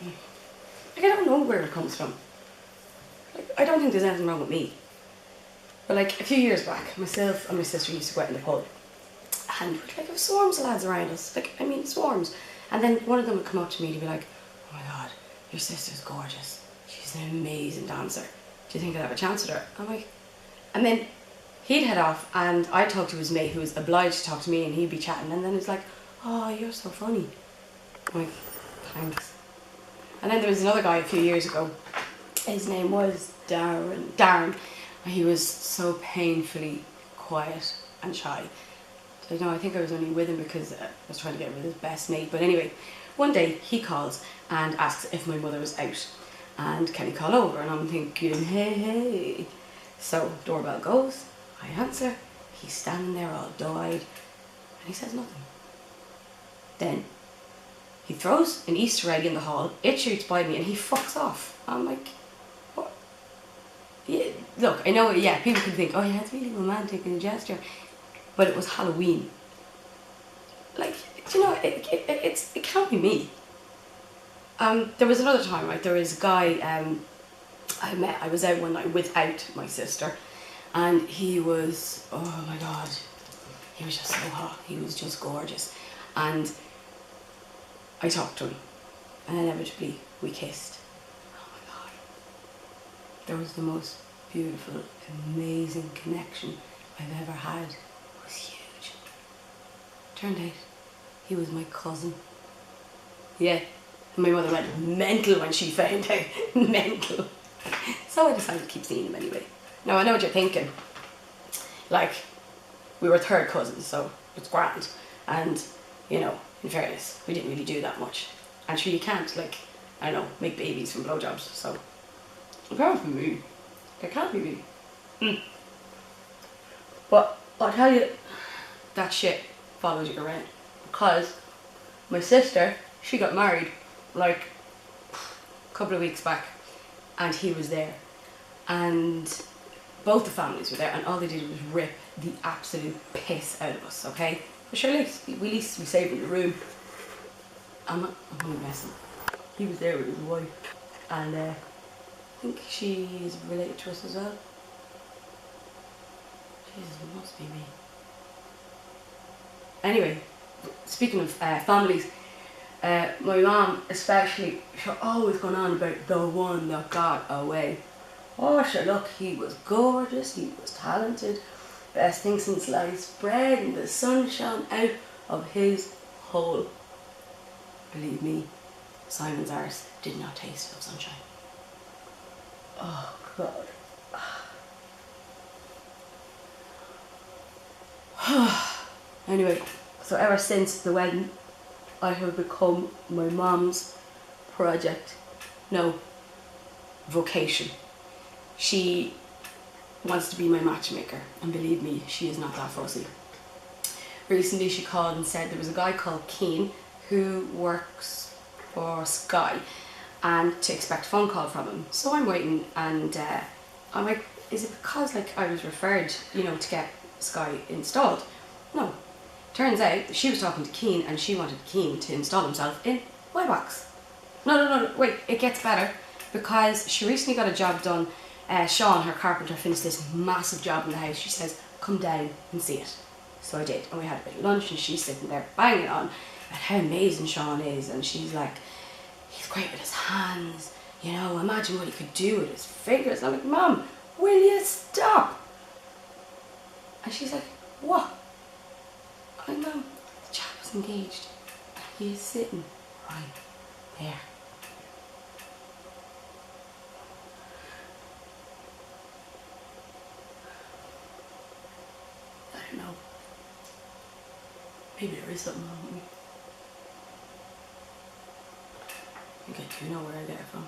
Like, I don't know where it comes from. Like, I don't think there's anything wrong with me. But like a few years back, myself and my sister used to go out in the pub, and like there were swarms of lads around us. Like, I mean, swarms. And then one of them would come up to me to be like, "Oh my God, your sister's gorgeous. She's an amazing dancer. Do you think I'd have a chance with her?" I'm like, and then he'd head off, and I'd talk to his mate who was obliged to talk to me, and he'd be chatting, and then he's like, "Oh, you're so funny." I'm like, "Thanks." And then there was another guy a few years ago. His name was Darren. And he was so painfully quiet and shy. So, I think I was only with him because I was trying to get with his best mate. But anyway, one day he calls and asks if my mother was out and can he call over, and I'm thinking, hey. So doorbell goes, I answer, he's standing there all doe-eyed and he says nothing. Then he throws an Easter egg in the hall, it shoots by me and he fucks off. I'm like, what? Yeah, look, I know, yeah, people can think, oh yeah, it's really romantic and a gesture, but it was Halloween. Like, do you know, it can't be me. There was another time, right, there was a guy I was out one night without my sister, and he was, oh my God, he was just so hot, he was just gorgeous, and I talked to him, and inevitably we kissed. Oh my God, there was the most beautiful, amazing connection I've ever had. It was huge. Turned out he was my cousin. Yeah, my mother went mental when she found out. Mental. So I decided to keep seeing him anyway. Now I know what you're thinking. Like, we were third cousins, so it's grand. And, you know, in fairness, we didn't really do that much. And sure, you can't, like, I don't know, make babies from blowjobs, so it can't be me. It can't be me. But I'll tell you, that shit follows you around. Because my sister, she got married like a couple of weeks back, and he was there, and both the families were there, and all they did was rip the absolute piss out of us, okay? But sure, at least we saved in the room. I'm only messing. He was there with his wife, and I think she is related to us as well. Jesus, it must be me. Anyway, speaking of families, my mum especially, she always gone on about the one that got away. Oh sure, look, he was gorgeous, he was talented, best thing since sliced bread, and the sun shone out of his hole. Believe me, Simon's arse did not taste of sunshine. Oh God. Anyway, so ever since the wedding, I have become my mum's project. No, vocation. She wants to be my matchmaker, and believe me, she is not that fussy. Recently she called and said there was a guy called Keen who works for Sky, and to expect a phone call from him. So I'm waiting, and I'm like, is it because like I was referred, you know, to get Sky installed? No. Turns out she was talking to Keen, and she wanted Keen to install himself in my box. No, wait, it gets better, because she recently got a job done. Sean, her carpenter, finished this massive job in the house. She says, come down and see it. So I did, and we had a bit of lunch, and she's sitting there banging on about how amazing Sean is, and she's like, he's great with his hands, you know, imagine what he could do with his fingers. And I'm like, Mum, will you stop? And she's like, what? I'm like, Mum, the chap was engaged, and he is sitting right there. I don't know. Maybe there is something wrong with me. I think I do know where I get it from.